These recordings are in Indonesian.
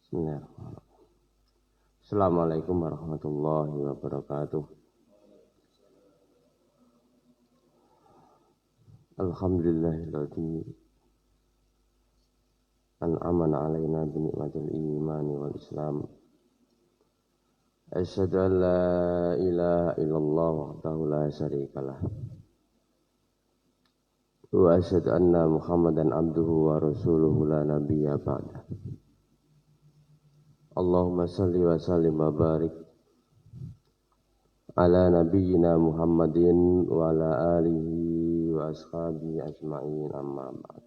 Bismillahirrahmanirrahim. Assalamualaikum warahmatullahi wabarakatuh. Alhamdulillahilladzi an'amana alaina bi ni'matil imani wal islam. Asyhadu an la ilaha illallah wahdahu la syarikalah. Wa asyhadu anna Muhammadan abduhu wa rasuluhu la nabiyya ba'dah. Allahumma salli wa sallim wa barik ala nabiyyina Muhammadin wa ala alihi wa ashabihi ajma'in, amma ba'd.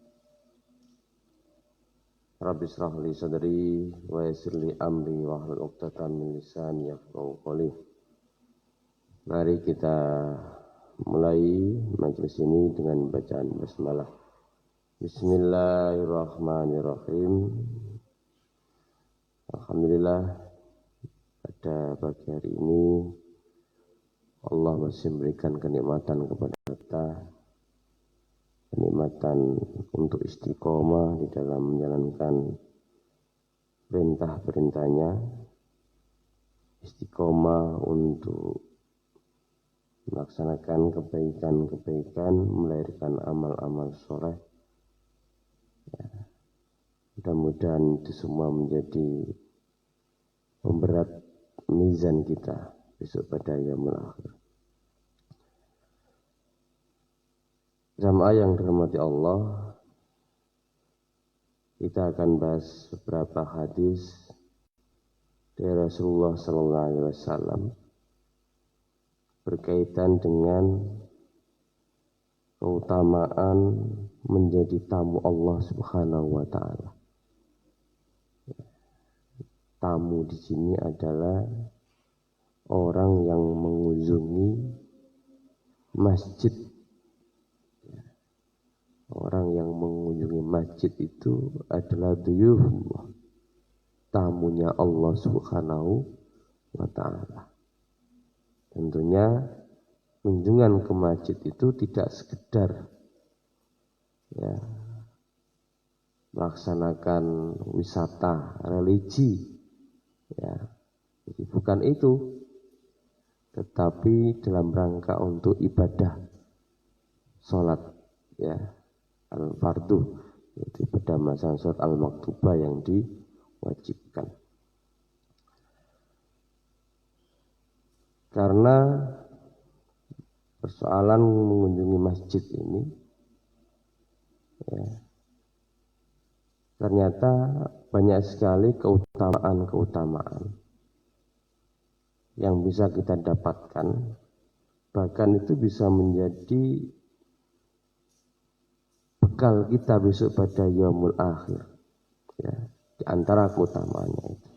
Rabbi shrah li sadri wa yassir li amri wa hlul 'uqdatam min lisani yafqahu qawli. Mari kita mulai majelis ini dengan bacaan basmalah. Bismillahirrahmanirrahim. Alhamdulillah, pada pagi hari ini Allah masih memberikan kenikmatan kepada kita, kenikmatan untuk istiqomah di dalam menjalankan perintah-perintahnya, istiqomah untuk melaksanakan kebaikan-kebaikan, melahirkan amal-amal soleh. Mudah-mudahan itu semua menjadi pemberat mizan kita besok pada yaumul akhir. Jamaah yang dirahmati Allah, kita akan bahas beberapa hadis dari Rasulullah sallallahu alaihi wasallam berkaitan dengan keutamaan menjadi tamu Allah Subhanahu wa taala. Tamu di sini adalah orang yang mengunjungi masjid. Orang yang mengunjungi masjid itu adalah duyufullah, tamunya Allah Subhanahu wa taala. Tentunya kunjungan ke masjid itu tidak sekedar melaksanakan wisata religi, jadi bukan itu, tetapi dalam rangka untuk ibadah sholat al-fardu, yaitu pada masa sholat al-maktubah yang diwajibkan. Karena persoalan mengunjungi masjid ini ternyata banyak sekali keutamaan-keutamaan yang bisa kita dapatkan, bahkan itu bisa menjadi bekal kita besok pada yaumul akhir, di antara keutamaannya itu.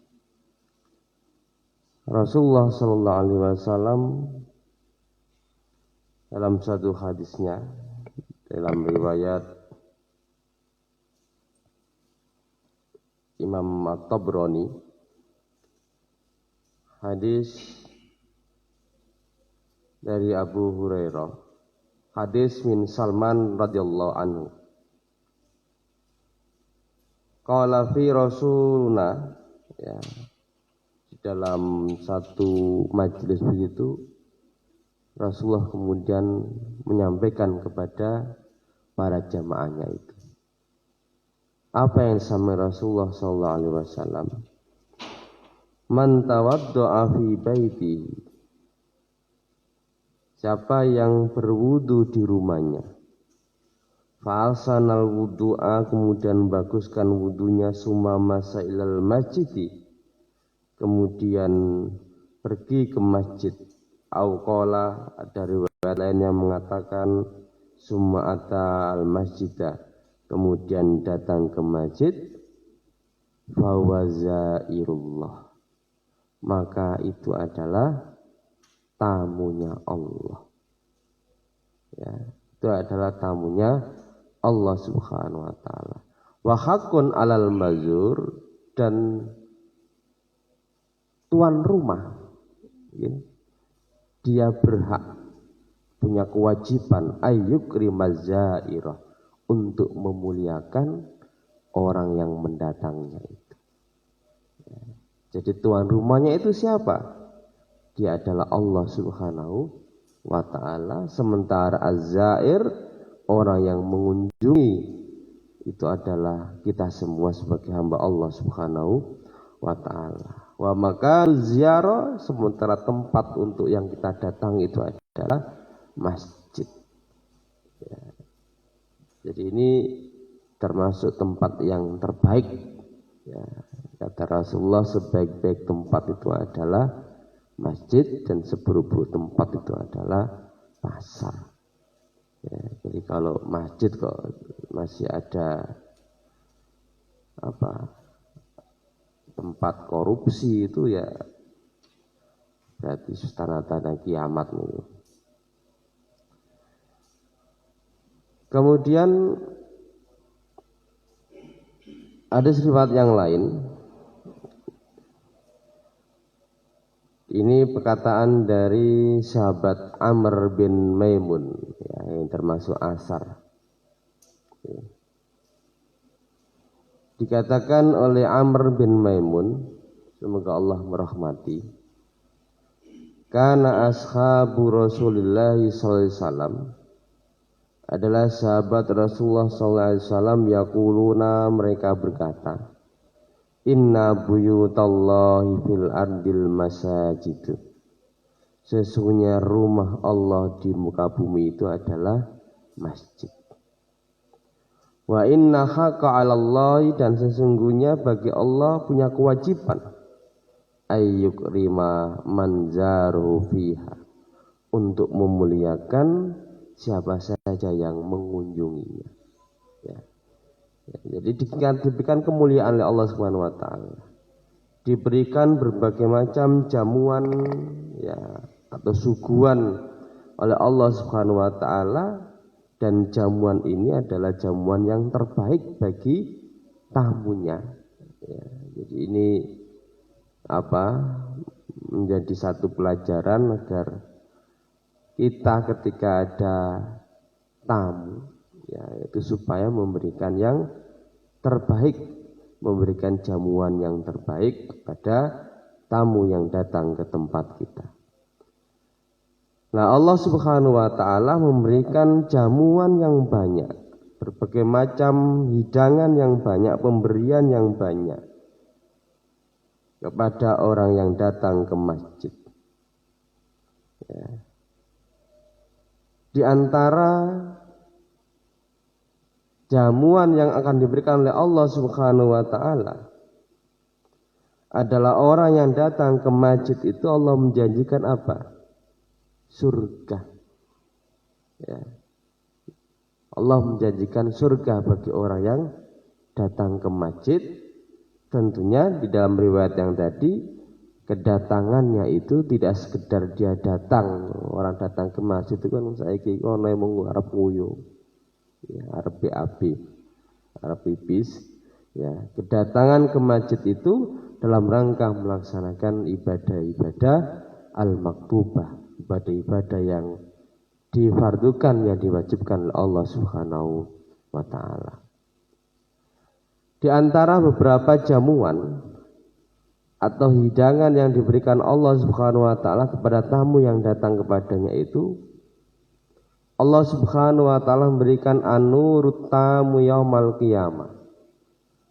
Rasulullah sallallahu alaihi wasallam dalam satu hadisnya, dalam riwayat Imam At-Tabrani, hadis dari Abu Hurairah, hadis min Salman radhiyallahu anhu. Qala fi Rasuluna, di dalam satu majelis begitu Rasulullah kemudian menyampaikan kepada para jamaahnya itu. Apa yang disampaikan Rasulullah sallallahu alaihi wasallam? Man tawaddo'a fi baitihi, siapa yang berwudu di rumahnya, fa'alsanal wudu'a, kemudian baguskan wudunya, summa masa ilal masjidi, kemudian pergi ke masjid, au qala, ada riwayat lain yang mengatakan summa ata al masjidah, kemudian datang ke masjid, fawazairullah, maka itu adalah tamunya Allah. Itu adalah tamunya Allah Subhanahu wa taala. Wa haqqun 'alal mazur, dan tuan rumah dia berhak, punya kewajiban ayyukrimazairah, untuk memuliakan orang yang mendatangnya itu. Jadi tuan rumahnya itu siapa? Dia adalah Allah Subhanahu wa ta'ala. Sementara az-zair, orang yang mengunjungi, itu adalah kita semua sebagai hamba Allah Subhanahu wa ta'ala. Wa maka ziarah, sementara tempat untuk yang kita datang itu adalah masjid. Ya. Jadi ini termasuk tempat yang terbaik. Ya. Kata Rasulullah, sebaik-baik tempat itu adalah masjid dan seburuk-buruk tempat itu adalah pasar. Ya, jadi kalau masjid kok masih ada tempat korupsi itu ya berarti tanda-tanda kiamat nih. Kemudian ada sifat yang lain. Ini perkataan dari sahabat Amr bin Maimun, ya, yang termasuk asar. Ya. Dikatakan oleh Amr bin Maimun, semoga Allah merahmati, kana ashabu Rasulullah sallallahu alaihi wasallam, adalah sahabat Rasulullah sallallahu alaihi wasallam, yaquluna, mereka berkata, inna buyutallahi fil ardil masajid. Sesungguhnya rumah Allah di muka bumi itu adalah masjid. Wa inna haqqa 'alallahi, dan sesungguhnya bagi Allah punya kewajiban ayyukrima man zaruhu fiha, untuk memuliakan siapa saja yang mengunjunginya. Ya. Ya, jadi diberikan kemuliaan oleh Allah Subhanahu wa taala. Diberikan berbagai macam jamuan ya atau suguhan oleh Allah Subhanahu wa taala, dan jamuan ini adalah jamuan yang terbaik bagi tamunya. Ya, jadi ini menjadi satu pelajaran agar kita ketika ada tamu, ya, itu supaya memberikan yang terbaik, memberikan jamuan yang terbaik kepada tamu yang datang ke tempat kita. Nah, Allah Subhanahu wa taala memberikan jamuan yang banyak, berbagai macam hidangan yang banyak, pemberian yang banyak kepada orang yang datang ke masjid. Ya. Di antara jamuan yang akan diberikan oleh Allah Subhanahu wa taala adalah orang yang datang ke masjid itu Allah menjanjikan apa? Surga. Ya. Allah menjanjikan surga bagi orang yang datang ke masjid. Tentunya di dalam riwayat yang tadi, kedatangannya itu tidak sekedar dia datang. Orang datang ke masjid itu kan saiki ono mung arep nguyu. Ya, arep BAB, arep pipis. Ya, kedatangan ke masjid itu dalam rangka melaksanakan ibadah-ibadah al-maktubah, ibadah-ibadah yang difardukan, yang diwajibkan oleh Allah Subhanahu wa taala. Di antara beberapa jamuan atau hidangan yang diberikan Allah Subhanahu wa taala kepada tamu yang datang kepadanya itu, Allah Subhanahu wa taala memberikan anurut tamu yaumal qiyamah,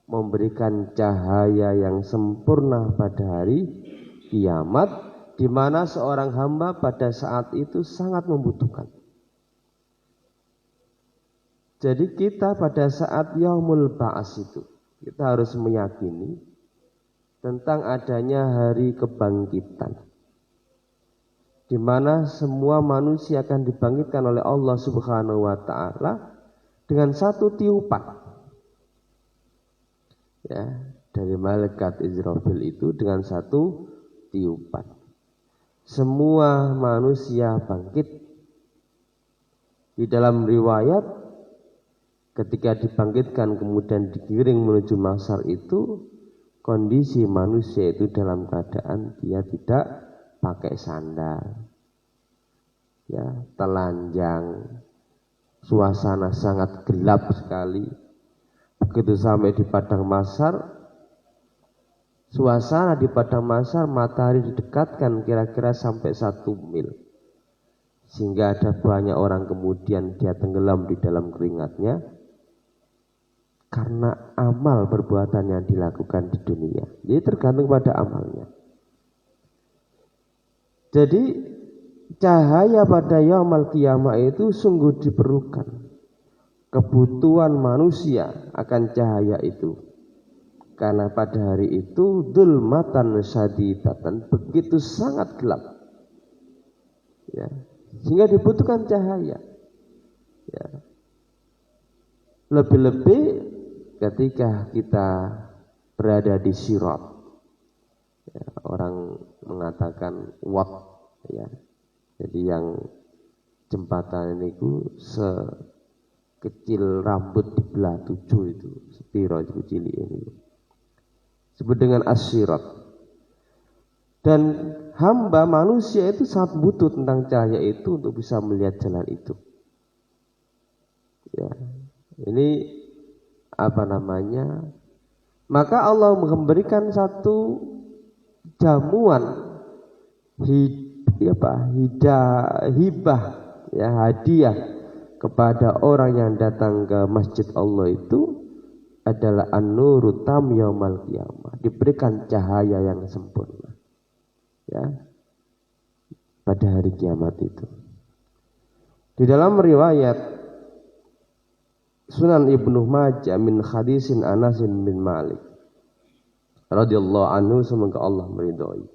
memberikan cahaya yang sempurna pada hari kiamat, di mana seorang hamba pada saat itu sangat membutuhkan. Jadi kita pada saat yaumul ba'ats itu, kita harus meyakini tentang adanya hari kebangkitan, di mana semua manusia akan dibangkitkan oleh Allah Subhanahu wa taala dengan satu tiupan. Ya, dari malaikat Israfil itu dengan satu tiupan. Semua manusia bangkit. Di dalam riwayat, ketika dibangkitkan kemudian digiring menuju mahsyar itu, kondisi manusia itu dalam keadaan dia tidak pakai sandal, ya, telanjang, suasana sangat gelap sekali. Begitu sampai di padang mahsyar, Suasana di padang mahsyar, matahari didekatkan kira-kira sampai 1 mil. Sehingga ada banyak orang kemudian dia tenggelam di dalam keringatnya karena amal perbuatan yang dilakukan di dunia. Jadi tergantung pada amalnya. Jadi cahaya pada yaumul qiyamah itu sungguh diperlukan. Kebutuhan manusia akan cahaya itu. Karena pada hari itu dzulmatan syadidatan, begitu sangat gelap. Ya. Sehingga dibutuhkan cahaya. Ya. Lebih-lebih ketika kita berada di sirat. Ya, orang mengatakan wat, ya. Jadi yang jembatan itu sekecil rambut dibelah 7 itu, sepiro itu cilik ini. Disebut dengan as-sirat. Dan hamba manusia itu sangat butuh tentang cahaya itu untuk bisa melihat jalan itu. Ya. Ini apa namanya? Maka Allah memberikan satu jamuan hibah, ya, hadiah kepada orang yang datang ke masjid Allah itu adalah an-nuru tam yaumal qiyamah, diberikan cahaya yang sempurna, ya, pada hari kiamat itu. Di dalam riwayat Sunan Ibnu Majah min hadisin Anas bin Malik radhiyallahu anhu, semoga Allah meridhai.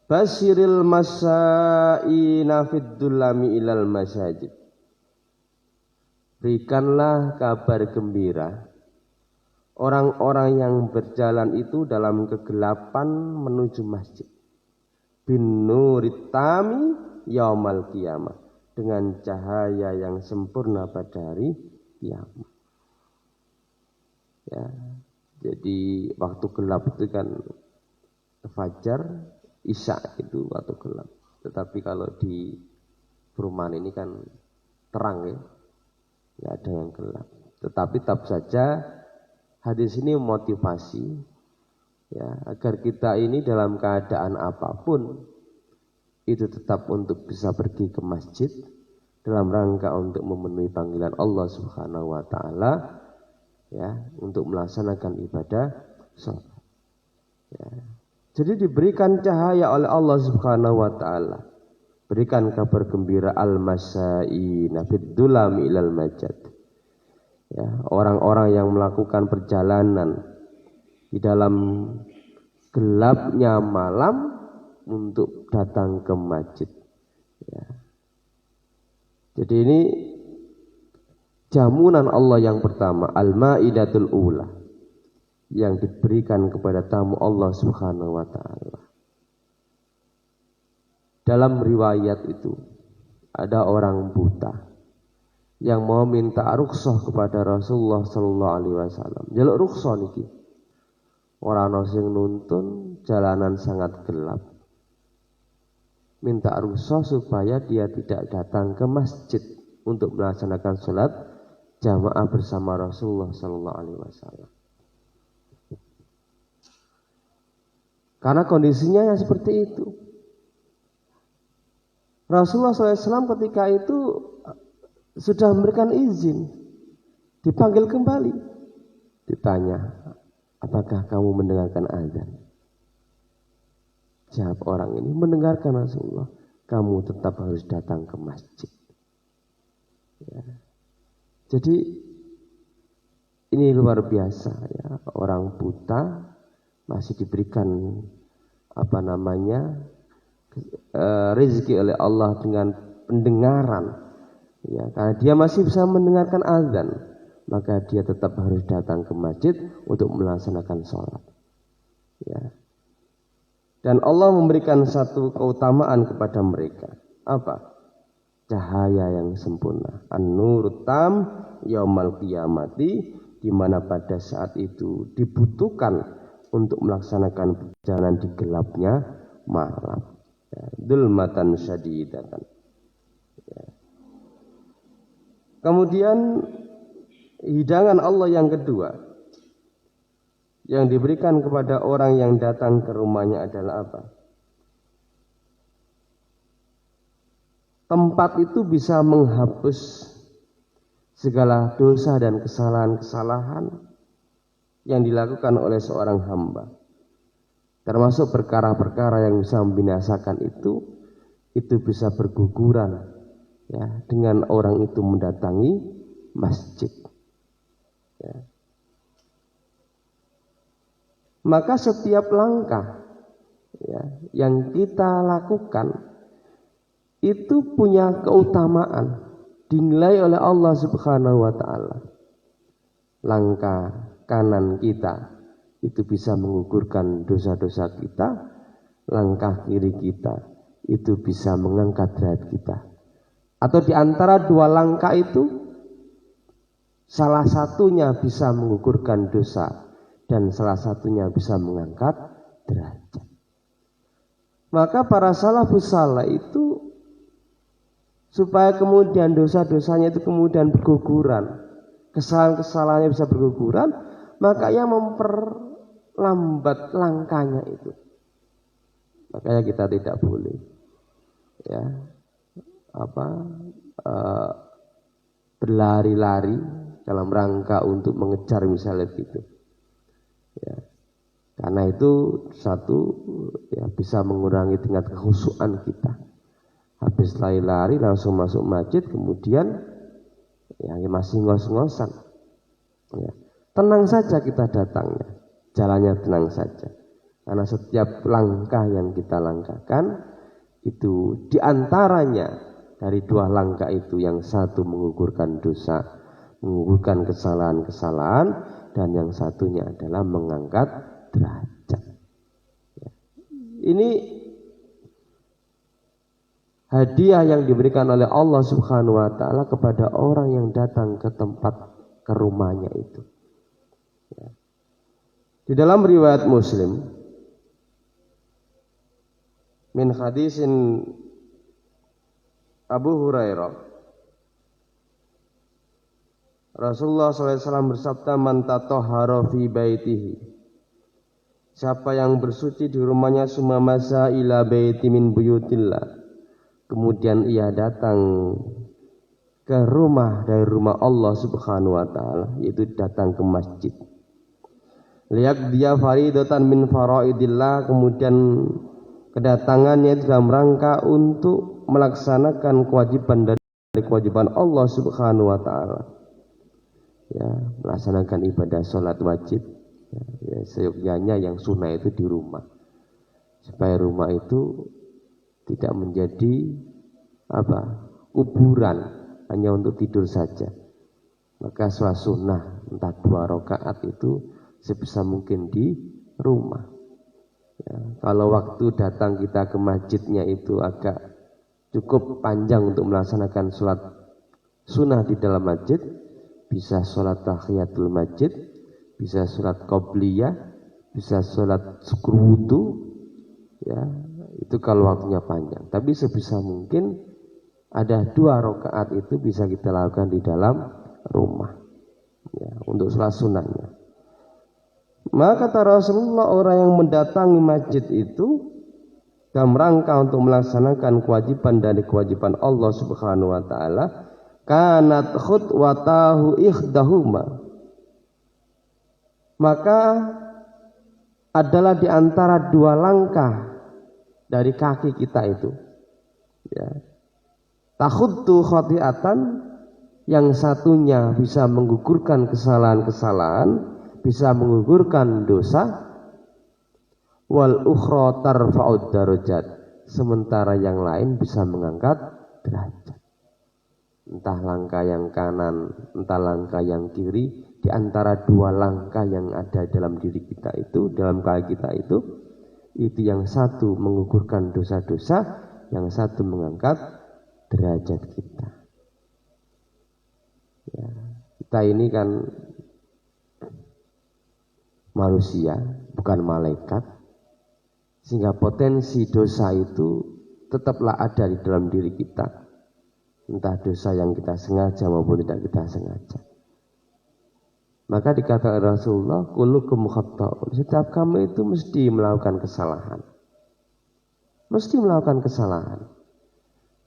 Basyiril masya'ina fid dulami ilal masajid. Berikanlah kabar gembira orang-orang yang berjalan itu dalam kegelapan menuju masjid. Bin nuritami yaumal qiyamah, dengan cahaya yang sempurna pada hari kiamat. Ya, jadi waktu gelap itu kan fajar, isya itu waktu gelap. Tetapi kalau di perumahan ini kan terang, ya, nggak ada yang gelap. Tetapi tetap saja hadis ini motivasi, ya, agar kita ini dalam keadaan apapun itu tetap untuk bisa pergi ke masjid dalam rangka untuk memenuhi panggilan Allah Subhanahu wa taala, ya, untuk melaksanakan ibadah salat. Ya. Jadi diberikan cahaya oleh Allah Subhanahu wa taala. Berikan kabar gembira al-masya'ina fid dulami ilal majad. Ya, orang-orang yang melakukan perjalanan di dalam gelapnya malam untuk datang ke masjid. Ya. Jadi ini jamunan Allah yang pertama, al-ma'idatul ula, yang diberikan kepada tamu Allah Subhanahu wa taala. Dalam riwayat itu ada orang buta yang mau minta rukhsah kepada Rasulullah sallallahu alaihi wasallam. Jaluk rukhsah niki. Ora ana sing nuntun, jalanan sangat gelap. Minta rukhsah supaya dia tidak datang ke masjid untuk melaksanakan salat jamaah bersama Rasulullah sallallahu alaihi wasallam. Karena kondisinya yang seperti itu. Rasulullah SAW ketika itu sudah memberikan izin, dipanggil kembali, ditanya, apakah kamu mendengarkan azan? Jawab orang ini, mendengarkan Rasulullah. Kamu tetap harus datang ke masjid. Ya. Jadi ini luar biasa, ya, orang buta masih diberikan apa namanya rezeki oleh Allah dengan pendengaran, ya, karena dia masih bisa mendengarkan azan, maka dia tetap harus datang ke masjid untuk melaksanakan sholat, ya. Dan Allah memberikan satu keutamaan kepada mereka, apa? Cahaya yang sempurna, an-nur tam yaumal qiyamati, di mana pada saat itu dibutuhkan untuk melaksanakan perjalanan di gelapnya malam. Ya, dzulmatan syadidatan. Ya. Kemudian hidangan Allah yang kedua, yang diberikan kepada orang yang datang ke rumahnya adalah apa? Tempat itu bisa menghapus segala dosa dan kesalahan-kesalahan yang dilakukan oleh seorang hamba. Termasuk perkara-perkara yang bisa membinasakan itu bisa berguguran ya, dengan orang itu mendatangi masjid. Ya. Maka setiap langkah ya, yang kita lakukan itu punya keutamaan, dinilai oleh Allah Subhanahu wa taala. Langkah kanan kita itu bisa menggugurkan dosa-dosa kita, langkah kiri kita itu bisa mengangkat derajat kita. Atau di antara dua langkah itu salah satunya bisa menggugurkan dosa dan salah satunya bisa mengangkat derajat. Maka para salafus saleh itu supaya kemudian dosa-dosanya itu kemudian berguguran, kesalahan-kesalahannya bisa berguguran, maka ia memperlambat langkahnya itu. Makanya kita tidak boleh ya berlari-lari dalam rangka untuk mengejar misalnya gitu. Ya. Karena itu satu ya bisa mengurangi tingkat kekhusyuan kita. Habis lari-lari langsung masuk masjid, kemudian ya masih ngos-ngosan. Ya. Tenang saja kita datangnya, jalannya tenang saja. Karena setiap langkah yang kita langkahkan itu diantaranya dari dua langkah itu yang satu menggugurkan dosa, menggugurkan kesalahan-kesalahan, dan yang satunya adalah mengangkat derajat. Ya. Ini hadiah yang diberikan oleh Allah Subhanahu wa taala kepada orang yang datang ke ke rumahnya itu. Ya. Di dalam riwayat Muslim min hadisin Abu Hurairah, Rasulullah SAW bersabda, man tatahhara fi baitihi, siapa yang bersuci di rumahnya sumamasa ila baiti min buyutillah, kemudian ia datang ke rumah dari rumah Allah Subhanahu wa taala, yaitu datang ke masjid. Liyak dia faridatan min faraidillah, kemudian kedatangannya dalam rangka untuk melaksanakan kewajiban dari kewajiban Allah Subhanahu wa taala. Ya, melaksanakan ibadah sholat wajib. Ya, seyogyanya yang sunnah itu di rumah. Supaya rumah itu tidak menjadi kuburan hanya untuk tidur saja. Maka sholat sunnah entah 2 rakaat itu sebisa mungkin di rumah. Ya, kalau waktu datang kita ke masjidnya itu agak cukup panjang untuk melaksanakan sholat sunnah di dalam masjid, bisa sholat tahiyatul masjid, bisa sholat qobliyah, bisa sholat syukur wudu, ya itu kalau waktunya panjang. Tapi sebisa mungkin ada 2 rakaat itu bisa kita lakukan di dalam rumah, ya, untuk sholat sunnahnya. Maka kata Rasulullah, orang yang mendatangi masjid itu dalam rangka untuk melaksanakan kewajiban dari kewajiban Allah Subhanahu wa taala, kanat khutwatahu ikhdahuma, maka adalah di antara 2 langkah dari kaki kita itu, ya, takhudtu khati'atan, yang satunya bisa menggugurkan kesalahan-kesalahan, bisa menggugurkan dosa, wal ukhra tarfa'ud darajat, sementara yang lain bisa mengangkat derajat. Entah langkah yang kanan, entah langkah yang kiri, di antara 2 langkah yang ada dalam diri kita itu, dalam kaki kita itu yang satu menggugurkan dosa-dosa, yang satu mengangkat derajat kita. Ya, kita ini kan manusia, bukan malaikat, sehingga potensi dosa itu tetaplah ada di dalam diri kita, entah dosa yang kita sengaja maupun tidak kita sengaja. Maka dikatakan Rasulullah, kullukum khata'un. Setiap kamu itu mesti melakukan kesalahan. Mesti melakukan kesalahan.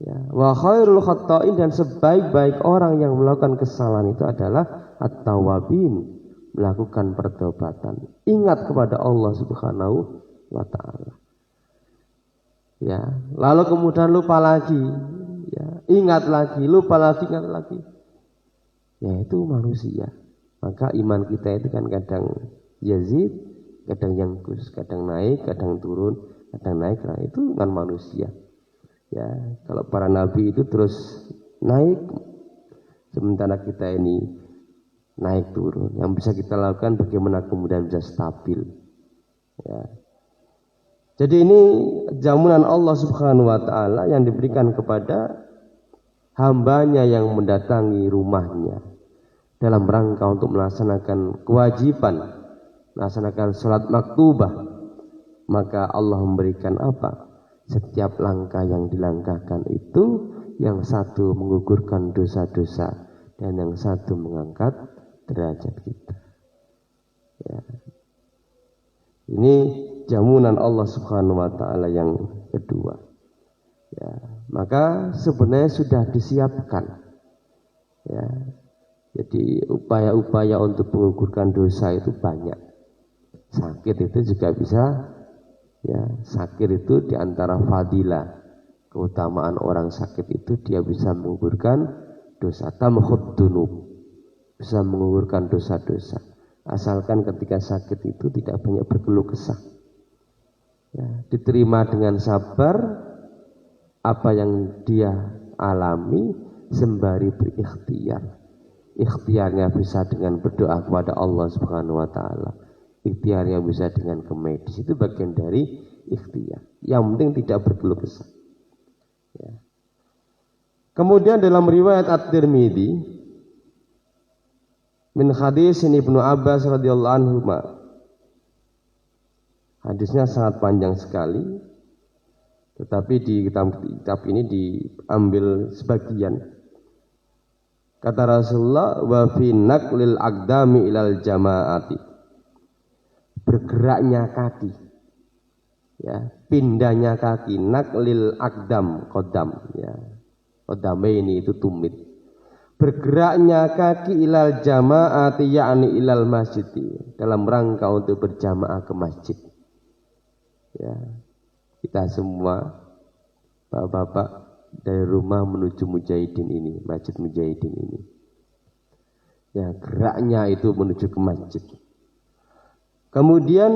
Ya, wa khairul khata'in, dan sebaik-baik orang yang melakukan kesalahan itu adalah at-tawwabin, melakukan pertobatan. Ingat kepada Allah Subhanahu wa taala. Ya, lalu kemudian lupa lagi, ya, ingat lagi, lupa lagi, ingat lagi. Ya, itu manusia. Maka iman kita itu kan kadang yazid, kadang yangkus, kadang naik, kadang turun, kadang naik. Nah, itu kan manusia. Ya, kalau para nabi itu terus naik, sementara kita ini naik turun. Yang bisa kita lakukan bagaimana kemudian bisa stabil. Ya. Jadi ini jamunan Allah Subhanahu wa taala yang diberikan kepada hambanya yang mendatangi rumahnya dalam rangka untuk melaksanakan kewajiban, melaksanakan sholat maktubah. Maka Allah memberikan apa? Setiap langkah yang dilangkahkan itu, yang satu menggugurkan dosa-dosa dan yang satu mengangkat derajat kita. Ya. Ini jamunan Allah Subhanahu wa taala yang kedua. Ya, maka sebenarnya sudah disiapkan. Ya. Jadi upaya-upaya untuk menggugurkan dosa itu banyak. Sakit itu juga bisa, ya, sakit itu diantara fadilah, keutamaan orang sakit itu dia bisa menggugurkan dosa, tamhud dunub, bisa menggugurkan dosa-dosa. Asalkan ketika sakit itu tidak banyak berkeluh kesah. Ya, diterima dengan sabar apa yang dia alami sembari berikhtiar. Ikhtiarnya bisa dengan berdoa kepada Allah Subhanahu wa taala. Ikhtiarnya bisa dengan ke medis. Itu bagian dari ikhtiar. Yang penting tidak berkeluh kesah. Ya. Kemudian dalam riwayat At-Tirmidzi min hadis Ibnu Abbas radhiyallahu anhu, hadisnya sangat panjang sekali, tetapi di kitab ini diambil sebagian. Kata Rasulullah, wa fi naqlil aqdami ilal jamaati, bergeraknya kaki, ya, pindahnya kaki, naqlil aqdam, qadam, ya, qadamaini itu tumit, bergeraknya kaki ilal jamaati, yakni ilal masjid, dalam rangka untuk berjamaah ke masjid. Ya, kita semua bapak-bapak dari rumah menuju Mujahidin ini, Masjid Mujahidin ini. Ya, geraknya itu menuju ke masjid. Kemudian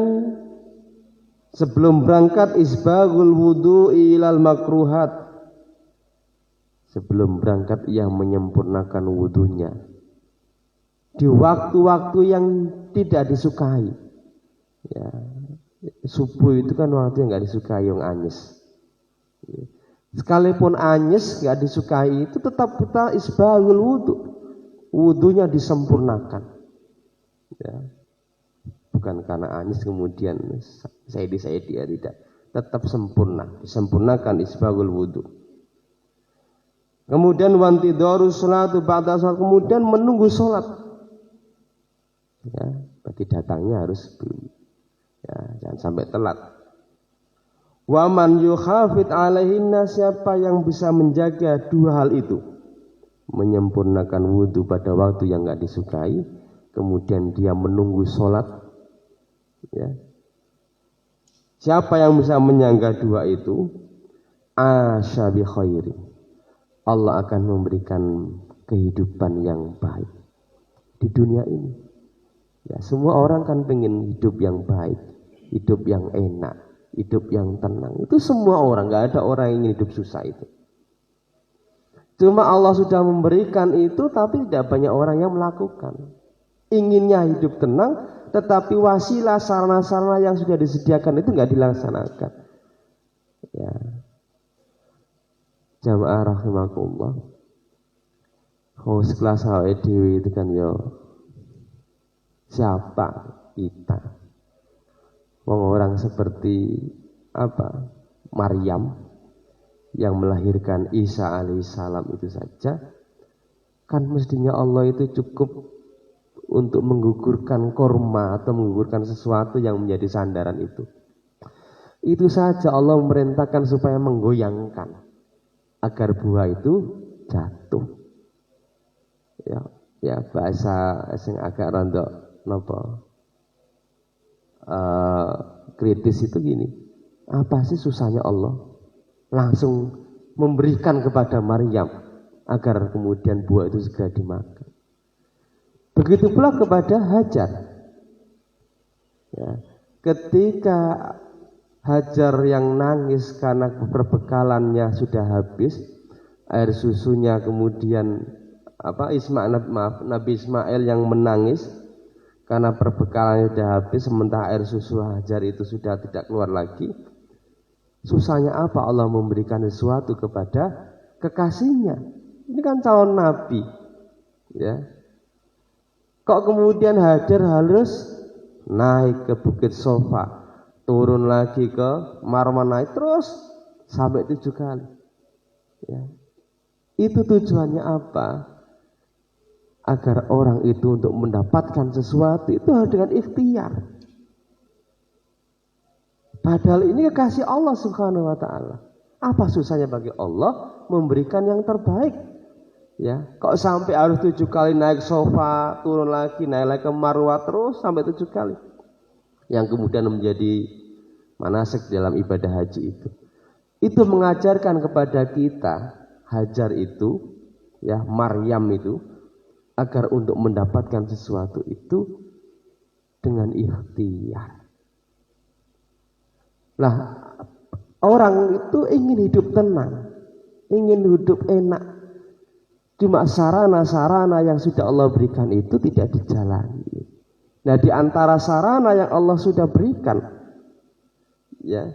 sebelum berangkat isbaghul wudu'i ilal makruhat. Sebelum berangkat ia menyempurnakan wudunya di waktu-waktu yang tidak disukai. Ya, subuh itu kan waktu yang nggak disukai, yang anyes. Sekalipun anyes nggak disukai itu tetap kita isbaghul wudu, wudunya disempurnakan. Ya. Bukan karena anyes kemudian saya tidak, tetap sempurna, disempurnakan isbaghul wudu. Kemudian wantidaru sholatu ba'da sholat, kemudian menunggu sholat. Ya, berarti datangnya harus sebelum. Ya, jangan sampai telat. Wa man yukhafid alaihinna, siapa yang bisa menjaga dua hal itu, menyempurnakan wudhu pada waktu yang enggak disukai, kemudian dia menunggu sholat, ya. Siapa yang bisa menyangga dua itu, asya bi khairi, Allah akan memberikan kehidupan yang baik di dunia ini. Ya, semua orang kan pengen hidup yang baik, hidup yang enak, hidup yang tenang. Itu semua orang, gak ada orang yang ingin hidup susah itu. Cuma Allah sudah memberikan itu, tapi tidak banyak orang yang melakukan. Inginnya hidup tenang, tetapi wasilah sarana-sarana yang sudah disediakan itu gak dilaksanakan. Ya, jamaah rahimakumullah. Oh, sekelas awake dhewe itu kan ya siapa kita? Orang seperti apa? Maryam yang melahirkan Isa alaihissalam itu saja kan mestinya Allah itu cukup untuk menggugurkan korma atau menggugurkan sesuatu yang menjadi sandaran itu. Itu saja Allah memerintahkan supaya menggoyangkan agar buah itu jatuh. Ya bahasa sing agak rondok kritis itu gini. Apa sih susahnya Allah langsung memberikan kepada Maryam agar kemudian buah itu segera dimakan. Begitu pula kepada Hajar. Ya, ketika Hajar yang nangis karena perbekalannya sudah habis, air susunya kemudian Nabi Ismail yang menangis karena perbekalannya sudah habis, sementara air susu Hajar itu sudah tidak keluar lagi. Susahnya apa Allah memberikan sesuatu kepada kekasihnya? Ini kan calon nabi, ya. Kok kemudian Hajar harus naik ke Bukit Sofa, turun lagi ke Marwan, naik terus sampai 7 kali. Ya. Itu tujuannya apa? Agar orang itu untuk mendapatkan sesuatu itu harus dengan ikhtiar. Padahal ini kekasih Allah Subhanahu wa taala. Apa susahnya bagi Allah memberikan yang terbaik? Ya, kok sampai harus 7 kali naik sofa, turun lagi, naik lagi ke Marwah terus sampai 7 kali. Yang kemudian menjadi manasik dalam ibadah haji itu. Itu mengajarkan kepada kita Hajar itu, ya Maryam itu, agar untuk mendapatkan sesuatu itu dengan ikhtiar. Lah, orang itu ingin hidup tenang, ingin hidup enak. Cuma sarana-sarana yang sudah Allah berikan itu tidak dijalani. Nah, di antara sarana yang Allah sudah berikan, ya,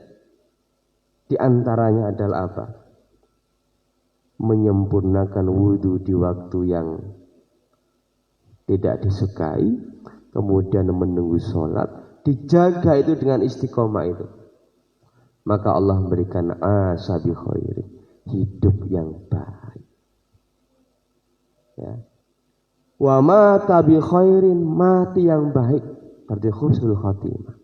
di antaranya adalah apa? Menyempurnakan wudhu di waktu yang tidak disukai, kemudian menunggu sholat, dijaga itu dengan istiqomah itu. Maka Allah memberikan asabi khairin, hidup yang baik. Ya. Wa mata bi khairin, mati yang baik, berarti husnul khatimah.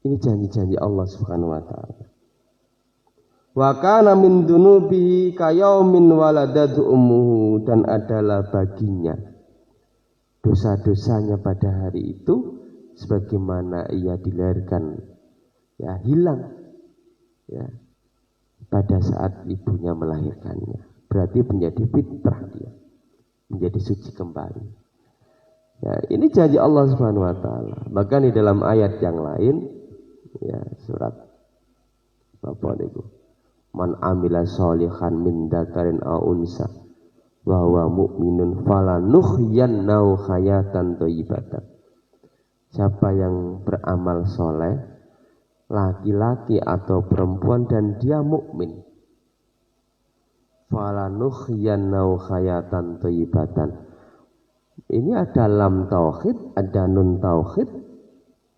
Ini janji-janji Allah Subhanahu wa taala. Wa kana min dunubihi kayaumin waladatu ummuhu, dan adalah baginya dosa-dosanya pada hari itu sebagaimana ia dilahirkan, ya hilang, ya pada saat ibunya melahirkannya. Berarti menjadi fitrah dia, menjadi suci kembali. Ya, ini janji Allah Subhanahu wa taala. Bahkan di dalam ayat yang lain, ya surat apa itu? Man amila sholihan min dzakarin aw unsa wa huwa mu'minun falanuhyiyannahu hayatan thayyibatan. Siapa yang beramal soleh, laki-laki atau perempuan, dan dia mukmin, falanuhyiyannahu hayatan thayyibatan. Ini ada lam tauhid, ada nun tauhid,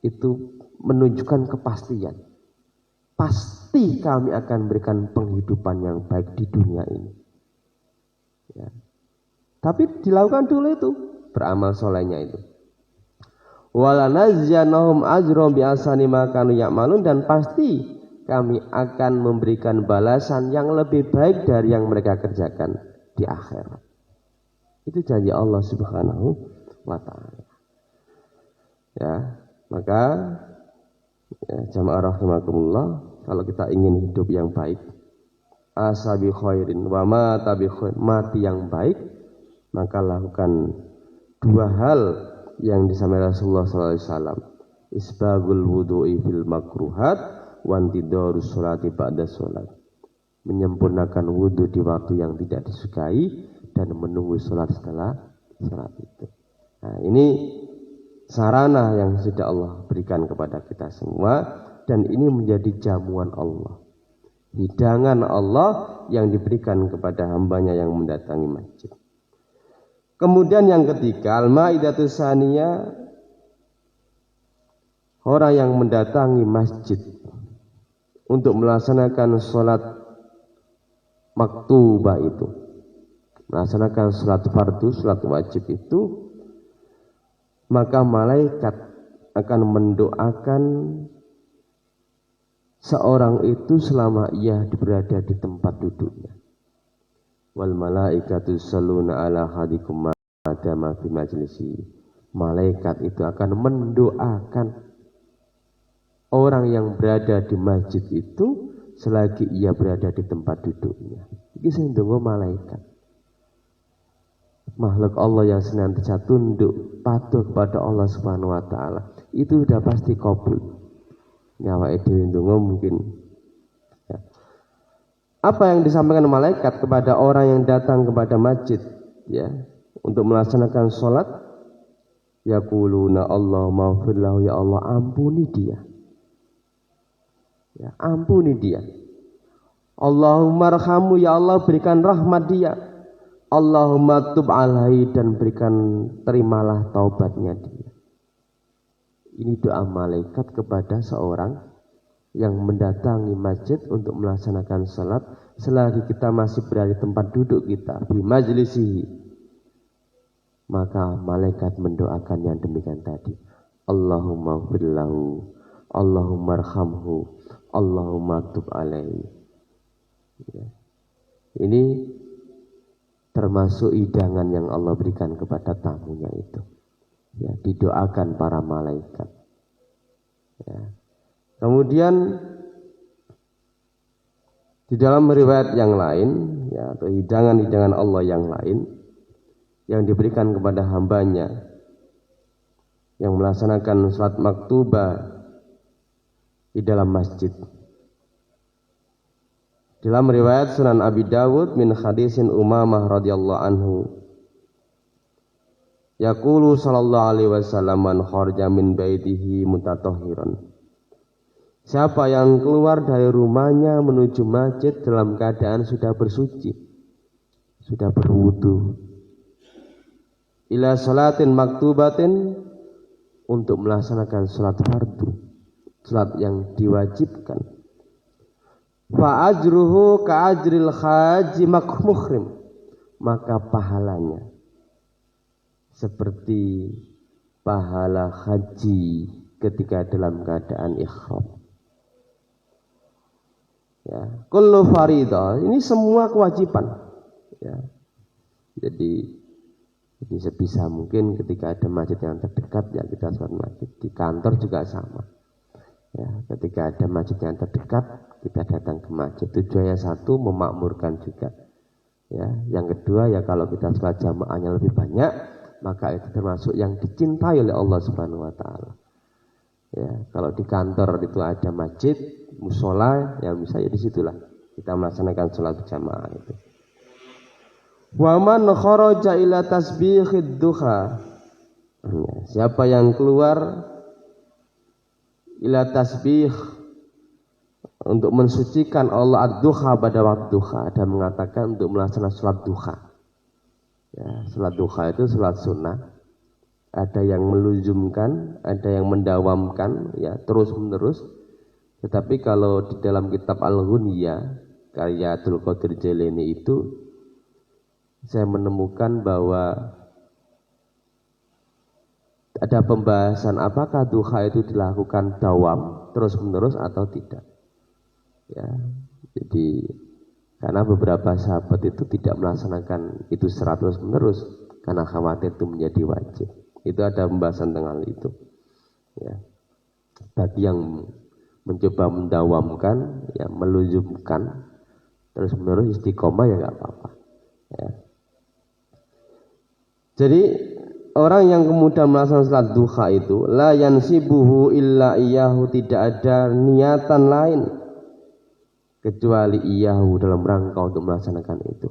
itu menunjukkan kepastian. Pasti kami akan berikan penghidupan yang baik di dunia ini. Ya. Tapi dilakukan dulu itu, beramal solehnya itu. Walanazyanahum ajrom bi'asani ma kanu ya'malun, dan pasti kami akan memberikan balasan yang lebih baik dari yang mereka kerjakan di akhirat. Itu janji Allah Subhanahu wa taala. Ya, maka ya, jamaah rahimakumullah, kalau kita ingin hidup yang baik, asabi khairin wa mata bi khair, mati yang baik, maka lakukan 2 hal yang disampaikan Rasulullah SAW. Isbagul wudu'i fil makruhat wa intidarus sholati ba'da sholat. Menyempurnakan wudhu di waktu yang tidak disukai dan menunggu sholat setelah sholat itu. Nah, ini sarana yang sudah Allah berikan kepada kita semua, dan ini menjadi jamuan Allah, hidangan Allah yang diberikan kepada hambanya yang mendatangi masjid. Kemudian yang ketiga, al-maidatus saniyah, orang yang mendatangi masjid untuk melaksanakan sholat maktubah itu, melaksanakan sholat fardu, sholat wajib itu, maka malaikat akan mendoakan seorang itu selama ia berada di tempat duduknya. Wal malaikatu yusholluna ala ahadikum madama fi majlisi. Malaikat itu akan mendoakan orang yang berada di masjid itu selagi ia berada di tempat duduknya. Iki sing ndonga malaikat. Makhluk Allah yang senantiasa tunduk patuh kepada Allah Subhanahu wa taala, itu sudah pasti kabul. Nyawa dhewe ndonga mungkin. Ya. Apa yang disampaikan malaikat kepada orang yang datang kepada masjid, ya, untuk melaksanakan sholat, yaquluna Allahumma ighfir lahu, ya Allah ampuni dia. Ya, ampuni dia. Allahumma arhamhu, ya Allah berikan rahmat dia. Allahumma tub alaihi, dan berikan terimalah taubatnya dia. Ini doa malaikat kepada seorang yang mendatangi masjid untuk melaksanakan salat selagi kita masih berada di tempat duduk kita di majlisihi. Maka malaikat mendoakan yang demikian tadi. Allahumma firlahu, Allahumma arhamhu, Allahumma tub alaihi. Ya. Ini termasuk hidangan yang Allah berikan kepada tamunya itu. Ya, didoakan para malaikat. Ya. Kemudian di dalam riwayat yang lain, ya, atau hidangan-hidangan Allah yang lain yang diberikan kepada hambanya yang melaksanakan salat maktubah di dalam masjid. Dalam riwayat Sunan Abi Dawud min hadisin Umamah radhiyallahu anhu, yaqulu sallallahu alaihi wasallam man kharaja min baitihi mutatahhiran. Siapa yang keluar dari rumahnya menuju masjid dalam keadaan sudah bersuci, sudah berwudu, ila salatin maktubatin, untuk melaksanakan salat fardu, salat yang diwajibkan, fa ajruhu ka ajril haji muhrim, maka pahalanya seperti pahala haji ketika dalam keadaan ihram. Ya, kullu faridah, ini semua kewajiban. Ya. Jadi sebisa mungkin ketika ada masjid yang terdekat, ya kita sholat masjid. Di kantor juga sama. Ya, ketika ada masjid yang terdekat, kita datang ke masjid. Tujuannya satu, memakmurkan juga. Ya, yang kedua, ya kalau kita sholat jamaahnya lebih banyak, maka itu termasuk yang dicintai oleh Allah Subhanahu wa taala. Ya, kalau di kantor itu ada masjid, musola, ya misalnya di situlah kita melaksanakan sholat jamaah itu. Wa man kharaja ila tasbihid duha. Siapa yang keluar ila tasbih, untuk mensucikan Allah ad-duha pada waktu duha, dan mengatakan untuk melaksanakan sholat duha. Ya, sholat duha itu sholat sunnah. Ada yang meluzumkan, ada yang mendawamkan, ya terus menerus. Tetapi kalau di dalam kitab Al-Ghunyah karya Abdul Qadir Jailani itu, saya menemukan bahwa ada pembahasan apakah duha itu dilakukan dawam terus menerus atau tidak. Ya, jadi karena beberapa sahabat itu tidak melaksanakan itu 100 menerus karena khawatir itu menjadi wajib. Itu ada pembahasan tentang itu. Ya. Bagi yang mencoba mendawamkan, ya meluzumkan terus menerus istiqomah, ya nggak apa-apa. Ya. Jadi orang yang kemudian melaksanakan salat duha itu la yansibuhu illa iyahu, tidak ada niatan lain kecuali iyahu, dalam rangka untuk melaksanakan itu.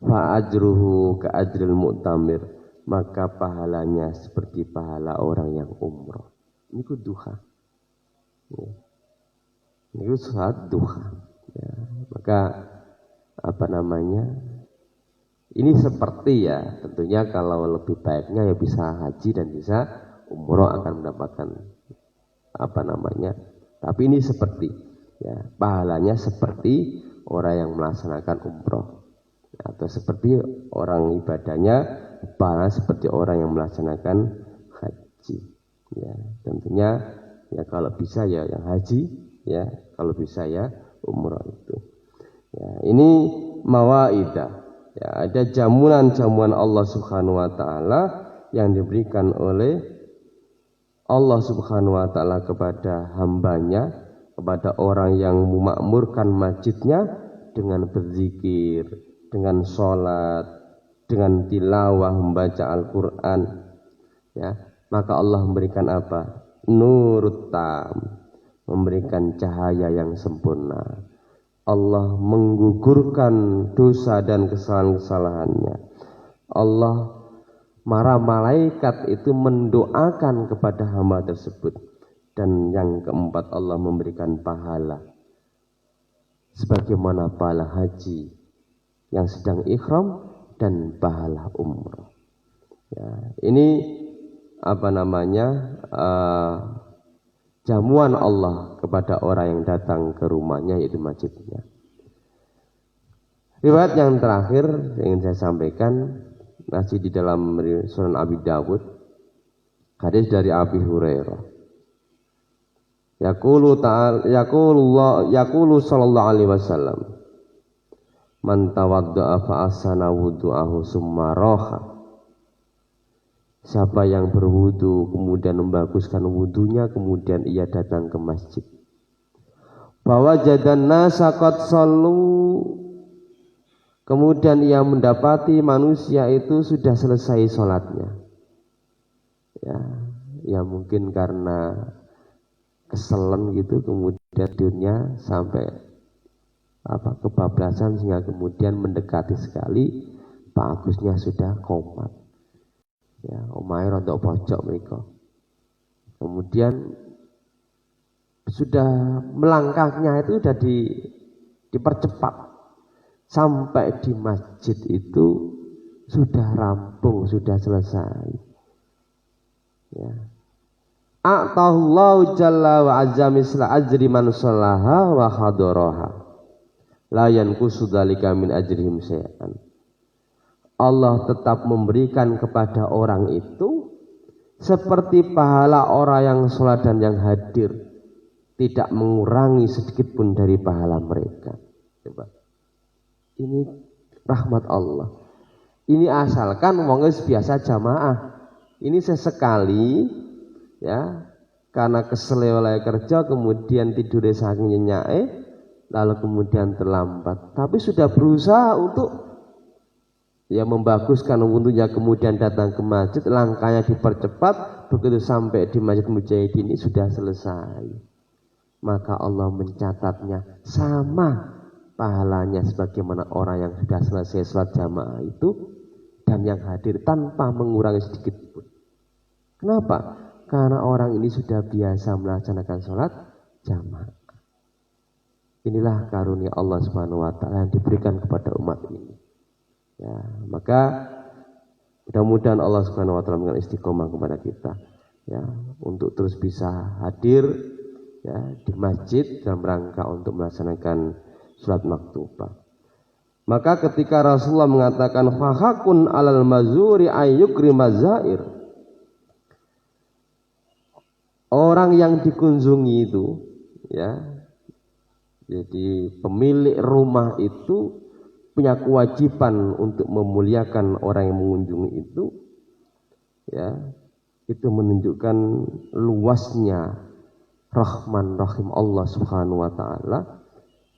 Fa ajruhu ka ajril mu'tamir, maka pahalanya seperti pahala orang yang umroh. Ini ku duha. Ya. Ini ku salat duha. Ya. Maka ini seperti, ya tentunya kalau lebih baiknya ya bisa haji dan bisa umroh akan mendapatkan tapi ini seperti, ya pahalanya seperti orang yang melaksanakan umroh. atau seperti orang ibadahnya pahala seperti orang yang melaksanakan haji. Ya, tentunya ya kalau bisa ya yang haji, ya kalau bisa ya umrah itu. Ya, ini mawaidah. Ya, ada jamuan-jamuan Allah Subhanahu wa taala yang diberikan oleh Allah Subhanahu wa taala kepada hambanya, kepada orang yang memakmurkan masjidnya dengan berzikir, dengan sholat, dengan tilawah membaca Al-Quran. Ya, maka Allah memberikan apa? Nurut tam, memberikan cahaya yang sempurna. Allah menggugurkan dosa dan kesalahan-kesalahannya. Allah, para malaikat itu mendoakan kepada hamba tersebut. Dan yang keempat, Allah memberikan pahala sebagaimana pahala haji yang sedang ikhram dan pahala umrah. Ya, ini apa namanya? Jamuan Allah kepada orang yang datang ke rumahnya, yaitu masjidnya. Riwayat yang terakhir yang ingin saya sampaikan masih di dalam Sunan Abi Dawud, hadis dari Abi Hurairah. Yaqulu sallallahu alaihi wasallam, man tawadda'a fa ahsana wudu'ahu summa raha. Siapa yang berwudu kemudian membaguskan wudunya, kemudian ia datang ke masjid. Bahwa jadan nasa qad sallu, kemudian ia mendapati manusia itu sudah selesai sholatnya. Ya mungkin karena keselen gitu, kemudian tidurnya sampai kebablasan sehingga kemudian mendekati sekali Pak Agusnya sudah komat. Ya, omahe rontok pojok mereka. Kemudian sudah melangkahnya itu sudah dipercepat sampai di masjid itu sudah rampung, sudah selesai. Ya. A'tahullahu jalla wa azza misla ajri man shallaha wa hadaraha. La yanqusu dzalika min ajrihim syai'an. Allah tetap memberikan kepada orang itu seperti pahala orang yang sholat dan yang hadir, tidak mengurangi sedikit pun dari pahala mereka. Coba, ini rahmat Allah. Ini asalkan wong biasa jamaah. Ini sesekali, ya, karena kesel oleh kerja kemudian tidur saking nyenyak, lalu kemudian terlambat. Tapi sudah berusaha untuk membaguskan wudhunya, kemudian datang ke masjid, langkahnya dipercepat, begitu sampai di Masjid Mujahidin ini sudah selesai. Maka Allah mencatatnya sama pahalanya sebagaimana orang yang sudah selesai sholat jamaah itu dan yang hadir tanpa mengurangi sedikit pun. Kenapa? Karena orang ini sudah biasa melaksanakan sholat jamaah. Inilah karunia Allah Subhanahu wa taala yang diberikan kepada umat ini. Ya, maka mudah-mudahan Allah Subhanahu wa taala memberikan istiqomah kepada kita, ya, untuk terus bisa hadir, ya, di masjid dalam rangka untuk melaksanakan sholat maktubah. Maka ketika Rasulullah mengatakan fahakun alal mazuri ayyukri mazair, orang yang dikunjungi itu, ya, jadi pemilik rumah itu punya kewajiban untuk memuliakan orang yang mengunjungi itu, ya, itu menunjukkan luasnya rahman rahim Allah Subhanahu wa taala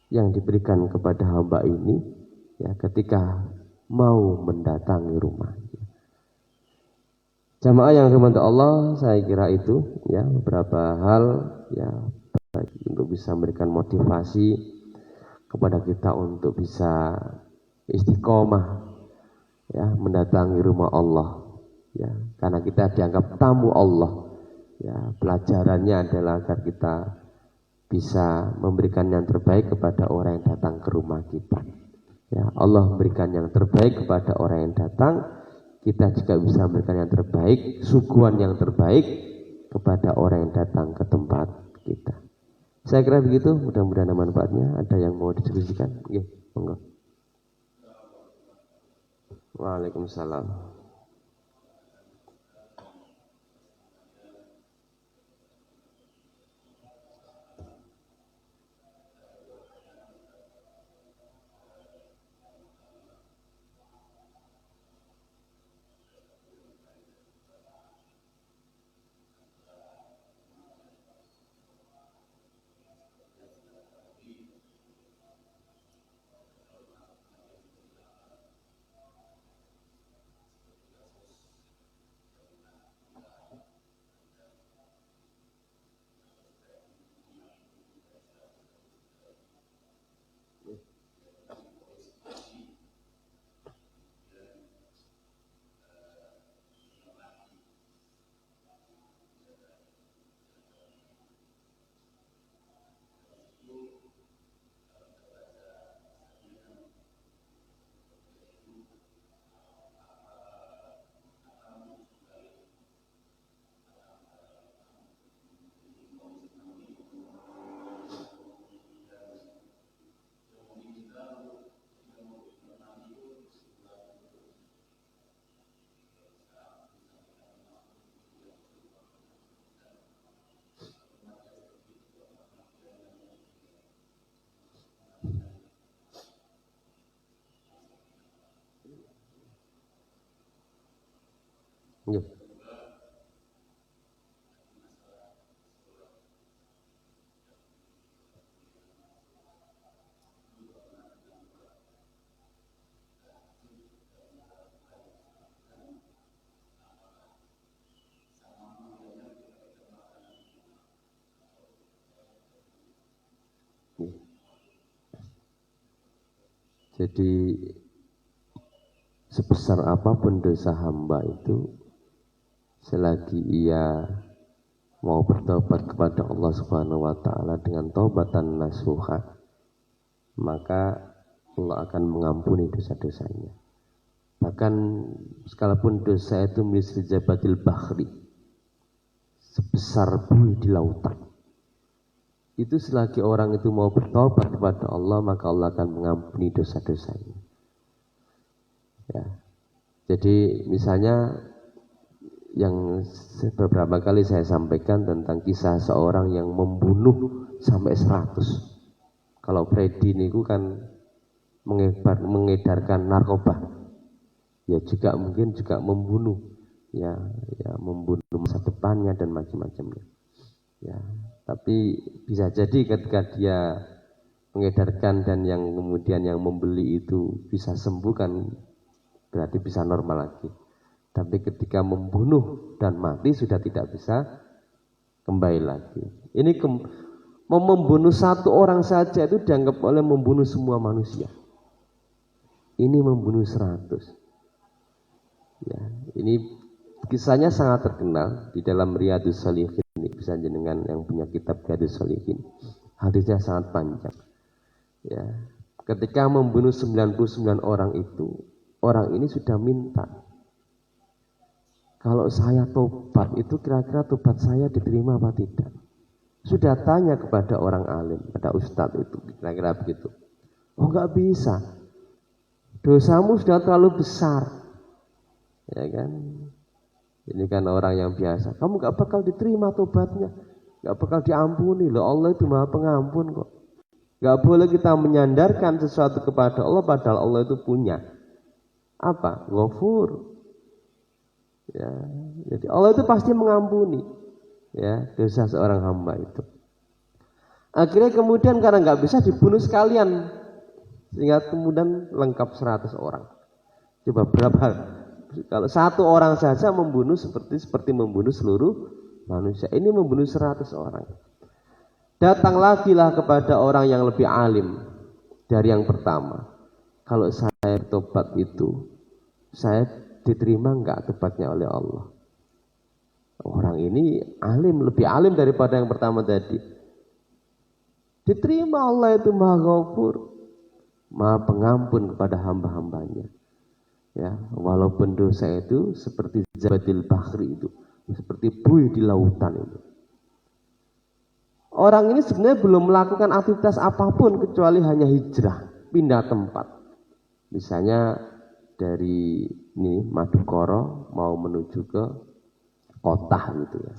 yang diberikan kepada hamba ini, ya, ketika mau mendatangi rumahnya. Jamaah yang dirahmati Allah, saya kira itu, ya, beberapa hal, ya, untuk bisa memberikan motivasi kepada kita untuk bisa istiqomah, ya, mendatangi rumah Allah, ya, karena kita dianggap tamu Allah, ya. Pelajarannya adalah agar kita bisa memberikan yang terbaik kepada orang yang datang ke rumah kita, ya. Allah memberikan yang terbaik kepada orang yang datang, kita juga bisa memberikan yang terbaik, suguhan yang terbaik kepada orang yang datang ke tempat kita. Saya kira begitu, mudah-mudahan ada manfaatnya. Ada yang mau didiskusikan? Iya, monggo. Waalaikumsalam. Ya. Jadi sebesar apapun dosa hamba itu, selagi ia mau bertobat kepada Allah Subhanahu wa taala dengan taubatan nasuha, maka Allah akan mengampuni dosa-dosanya. Bahkan sekalipun dosa itu misli jabatil bahri, sebesar buih di lautan, itu selagi orang itu mau bertobat kepada Allah, maka Allah akan mengampuni dosa-dosanya. Ya. Jadi misalnya yang beberapa kali saya sampaikan tentang kisah seorang yang membunuh sampai 100. Kalau Freddy niku kan mengedarkan narkoba, ya juga mungkin juga membunuh, ya membunuh masa depannya dan macam-macamnya. Ya, tapi bisa jadi ketika dia mengedarkan dan yang kemudian yang membeli itu bisa sembuh kan, berarti bisa normal lagi. Tapi ketika membunuh dan mati sudah tidak bisa kembali lagi. Ini membunuh satu orang saja itu dianggap oleh membunuh semua manusia. Ini membunuh 100. Ya, ini kisahnya sangat terkenal di dalam Riyadhus Shalihin. Bisa jenengan yang punya kitab Riyadhus Shalihin. Hadisnya sangat panjang. Ya, ketika membunuh 99 orang itu, orang ini sudah minta, kalau saya tobat itu kira-kira tobat saya diterima apa tidak? Sudah tanya kepada orang alim, pada ustadz itu, kira-kira begitu. Oh, enggak bisa. Dosamu sudah terlalu besar. Ya kan? Ini kan orang yang biasa. Kamu enggak bakal diterima tobatnya. Enggak bakal diampuni. Loh, Allah itu Maha Pengampun kok. Enggak boleh kita menyandarkan sesuatu kepada Allah padahal Allah itu punya apa? Ghafur. Ya, jadi Allah itu pasti mengampuni ya dosa seorang hamba itu. Akhirnya kemudian karena nggak bisa dibunuh sekalian, sehingga kemudian lengkap 100 orang. Coba berapa? Kalau satu orang saja membunuh seperti membunuh seluruh manusia. Ini membunuh 100 orang. Datang lagi lah kepada orang yang lebih alim dari yang pertama. Kalau saya tobat itu, saya diterima enggak tobatnya oleh Allah? Orang ini alim, lebih alim daripada yang pertama tadi. Diterima. Allah itu Maha Ghafur, Maha Pengampun kepada hamba-hambanya. Ya, walaupun dosa itu seperti zabatil bahri itu, seperti buih di lautan itu. Orang ini sebenarnya belum melakukan aktivitas apapun kecuali hanya hijrah, pindah tempat. Misalnya dari ini Madukoro mau menuju ke kota gitu ya.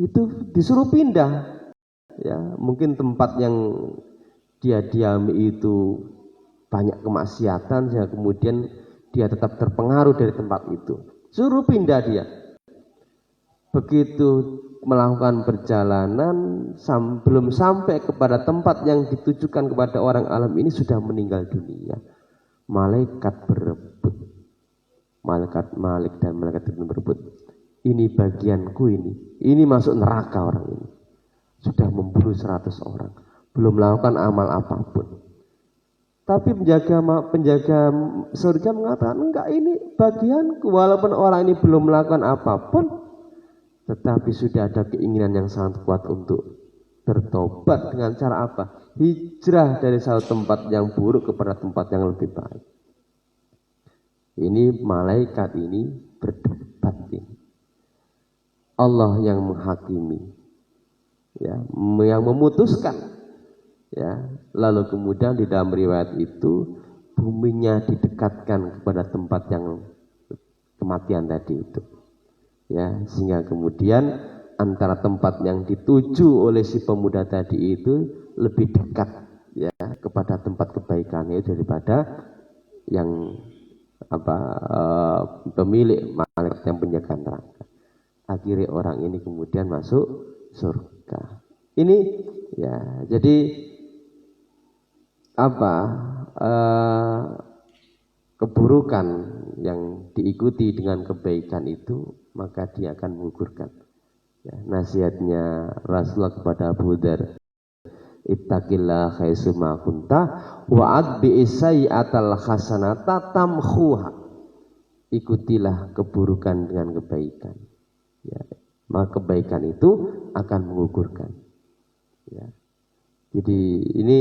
Itu disuruh pindah. Ya, mungkin tempat yang dia diami itu banyak kemaksiatan sehingga kemudian dia tetap terpengaruh dari tempat itu. Suruh pindah dia. Begitu melakukan perjalanan belum sampai kepada tempat yang ditujukan kepada orang alam ini sudah meninggal dunia. Malaikat berebut. Malaikat dan malaikat itu berebut. Ini bagianku ini. Ini masuk neraka orang ini. Sudah membunuh 100 orang. Belum melakukan amal apapun. Tapi penjaga surga mengatakan, enggak, ini bagianku. Walaupun orang ini belum melakukan apapun, tetapi sudah ada keinginan yang sangat kuat untuk bertobat. Dengan cara apa? Hijrah dari satu tempat yang buruk kepada tempat yang lebih baik. Ini malaikat ini berdebat ini. Allah yang menghakimi, ya, yang memutuskan, ya. Lalu kemudian di dalam riwayat itu buminya didekatkan kepada tempat yang kematian tadi itu, ya, sehingga kemudian antara tempat yang dituju oleh si pemuda tadi itu lebih dekat, ya, kepada tempat kebaikannya daripada yang pemilik malaikat yang penjaga neraka. Akhirnya orang ini kemudian masuk surga. Ini ya, jadi keburukan yang diikuti dengan kebaikan itu maka dia akan menggugurkan. Ya, nasihatnya Rasulullah kepada Abu Dzar, ittaqillah haitsuma kunta wa adbi sayyi'atal hasanata tamkhuha. Ikutilah keburukan dengan kebaikan. Ya, maka kebaikan itu akan menggugurkan. Ya. Jadi ini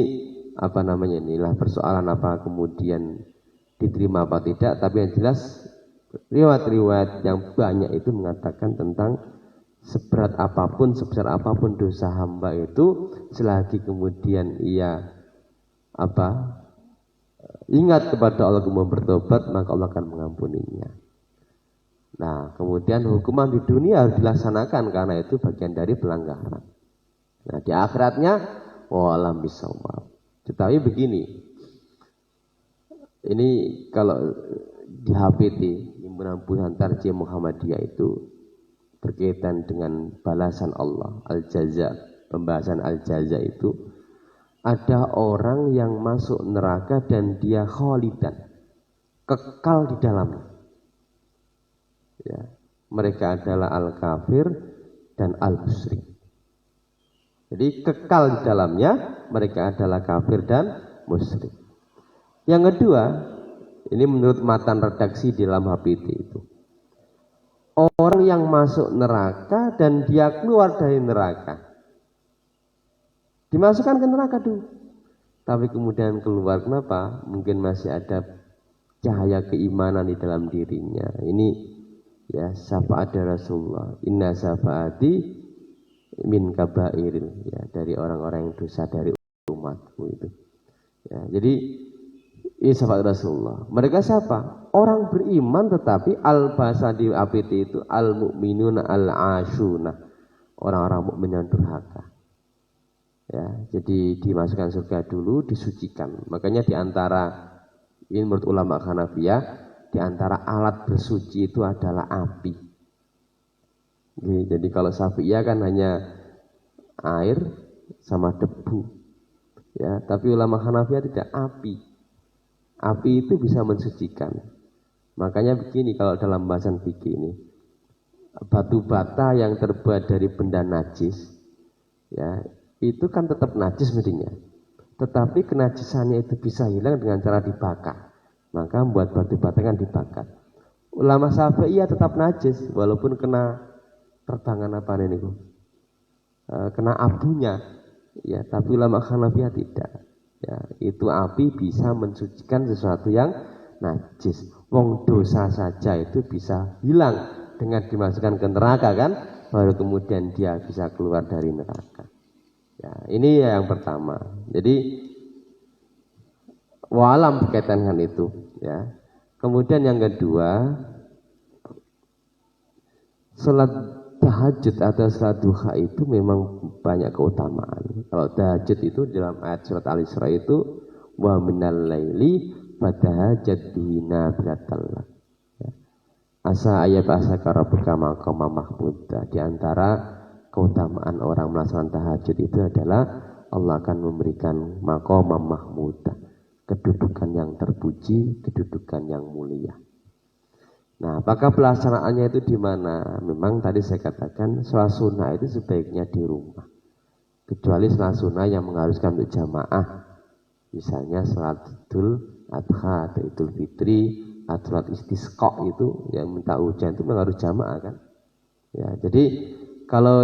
inilah persoalan apa kemudian diterima apa tidak, tapi yang jelas riwayat-riwayat yang banyak itu mengatakan tentang seberat apapun, sebesar apapun dosa hamba itu, selagi kemudian ia ingat kepada Allah kemudian bertobat, maka Allah akan mengampuninya. Nah, kemudian hukuman di dunia harus dilaksanakan karena itu bagian dari pelanggaran. Nah, di akhiratnya walam bisawab. Tetapi begini, ini kalau di HPT Himpunan Pusat Tarjih Muhammadiyah itu berkaitan dengan balasan Allah, al-jaza, pembahasan al-jaza itu ada orang yang masuk neraka dan dia khalidan, kekal di dalamnya. Ya, mereka adalah al-kafir dan al-musyrik. Jadi kekal di dalamnya, mereka adalah kafir dan musyrik. Yang kedua, ini menurut matan redaksi di dalam HPT itu, orang yang masuk neraka dan dia keluar dari neraka, dimasukkan ke neraka dulu, tapi kemudian keluar. Kenapa? Mungkin masih ada cahaya keimanan di dalam dirinya. Ini ya, syafaat dari Rasulullah, inna syafaati min kabairil, ya, dari orang-orang yang dosa dari umatku itu. Ya, jadi ini syafaat Rasulullah. Mereka siapa? Orang beriman tetapi al-bahasa di APT itu al-mu'minuna al-ashuna, orang-orang mukmin yang durhaka. Ya, jadi dimasukkan surga dulu, disucikan. Makanya di antara, ini menurut ulama Hanafiyah, di antara alat bersuci itu adalah api. Jadi kalau Syafi'iyah kan hanya air sama debu, ya. Tapi ulama Hanafiyah tidak, api. Api itu bisa mensucikan. Makanya begini kalau dalam bahasan fikih ini, batu bata yang terbuat dari benda najis, ya, itu kan tetap najis mestinya. Tetapi kenajisannya itu bisa hilang dengan cara dibakar. Maka membuat batu bata kan dibakar. Ulama Syafi'iyah tetap najis walaupun kena terbangan kena abunya, ya. Tapi ulama Hanafiyah tidak, ya. Itu api bisa mensucikan sesuatu yang najis. Wong dosa saja itu bisa hilang dengan dimasukkan ke neraka kan, baru kemudian dia bisa keluar dari neraka. Ya, ini yang pertama. Jadi Walam berkaitan dengan itu, ya. Kemudian yang kedua, salat tahajud atau salat duha itu memang banyak keutamaan. Kalau tahajud itu dalam ayat surat Al-Isra itu wa minal laili fatahajjat bihi nafilatan lak. Asa ayat asa karabuka maqama mahmuda. Di antara keutamaan orang melaksanakan tahajud itu adalah Allah akan memberikan maqama mahmuda, kedudukan yang terpuji, kedudukan yang mulia. Nah, apakah pelaksanaannya itu di mana? Memang tadi saya katakan sholat sunnah itu sebaiknya di rumah. Kecuali sholat sunnah yang mengharuskan untuk jamaah. Misalnya sholat Idul Adha atau Idul Fitri atau sholat istisqa itu yang minta hujan itu memang harus jamaah kan? Ya, jadi kalau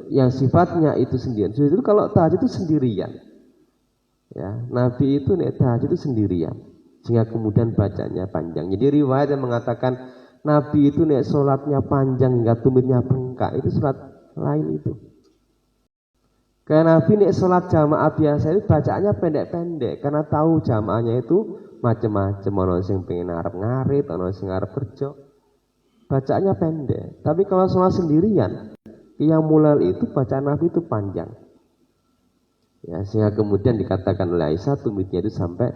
yang sifatnya itu sendirian, justru kalau tahajud itu sendirian. Ya, Nabi itu nek tahajud itu sendirian. Sehingga kemudian bacanya panjang. Jadi riwayat yang mengatakan Nabi itu nek sholatnya panjang hingga tumitnya bengkak, itu sholat lain itu. Karena Nabi nek sholat jamaah biasa itu bacaannya pendek-pendek, karena tahu jamaahnya itu macam-macam. Ono sing pengen arep ngarit, ono sing arep kerja, bacaannya pendek. Tapi kalau sholat sendirian, yang mulai itu bacaan Nabi itu panjang. Ya, sehingga kemudian dikatakan oleh Aisyah tumitnya itu sampai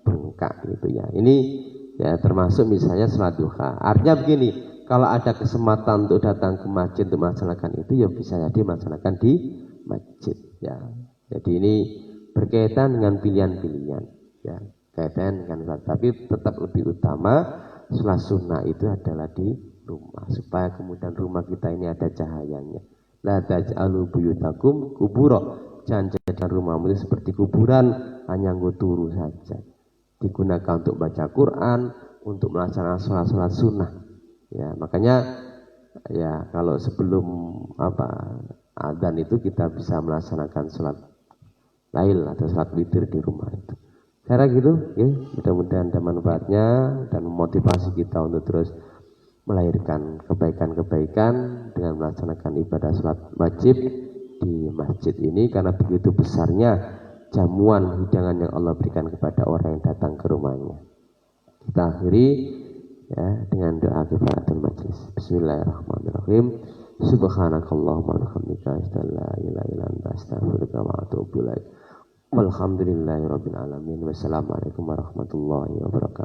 bengkak gitu ya. Ini ya termasuk misalnya sholat duha. Artinya begini, kalau ada kesempatan untuk datang ke masjid untuk melaksanakan itu, ya bisa jadi melaksanakan di masjid ya. Jadi ini berkaitan dengan pilihan-pilihan ya, kaitan dengan sholat. Tapi tetap lebih utama sholat sunnah itu adalah di rumah, supaya kemudian rumah kita ini ada cahayanya. La taj'alu buyutakum kubura. Jangan jadikan rumahmu itu seperti kuburan, hanya turu saja. Digunakan untuk baca Quran, untuk melaksanakan sholat-sholat sunnah. Ya, makanya ya kalau sebelum adzan itu kita bisa melaksanakan sholat lail atau sholat witir di rumah itu. Cara gitu, ya, mudah-mudahan ada manfaatnya dan memotivasi kita untuk terus melahirkan kebaikan-kebaikan dengan melaksanakan ibadah sholat wajib di masjid ini, karena begitu besarnya jamuan hidangan yang Allah berikan kepada orang yang datang ke rumahnya. Kita akhiri ya dengan doa kifaratul majlis. Bismillahirrahmanirrahim. Subhanakallahumma wa bihamdika asyhadu an la ilaha illa anta astaghfiruka wa atubu ilaik. Walhamdulillahirabbil alamin. Wassalamualaikum warahmatullahi wabarakatuh.